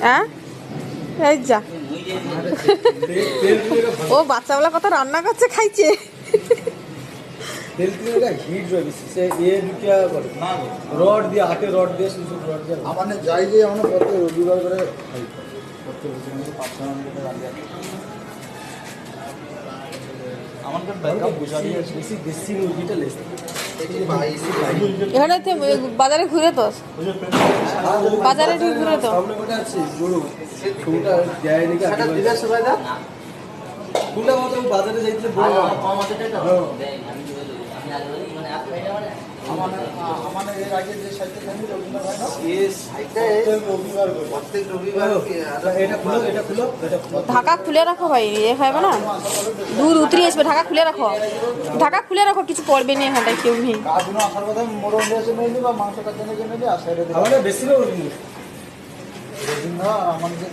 হ্যাঁ এই যা ও বাচ্চাগুলা কত রান্না করছে খাইছে। রড দিয়ে হাতে রড দিয়ে শুধু রড দিয়ে আমাদের যাই যে আমরা প্রত্যেক রবিবার করে খাই প্রত্যেক আমাদের ব্যাকআপ বুঝাই আছে বেশি দেশি মুরগিটা লেস এখানে বাজারে ঘুরে তো বাজারে ঠিক ঘুরে তো সামনে কোটা আছে জোড়ো কোটা যায় নাকি সেটা দিলে সবাই দা কোটা মত বাজারে যাইতে বড় কম আছে তাই তো দেই আমি আগে মানে আমাদের এর আগে যে সাইকেল খানি রবিবার হয় না এই সাইকেল প্রত্যেক রবিবার এটা খুলো ঢাকা খুলে রাখো ভাই এ খাইবে না দুধ উতরি আসবে ঢাকা খুলে রাখো কিছু পড়বে না এখানটায় কেউ নেই কাজনো আসার কথা মোরন দিয়ে নেই বা মাংস কাটতে নেই আসে আমাদের বেশি না না আমাদের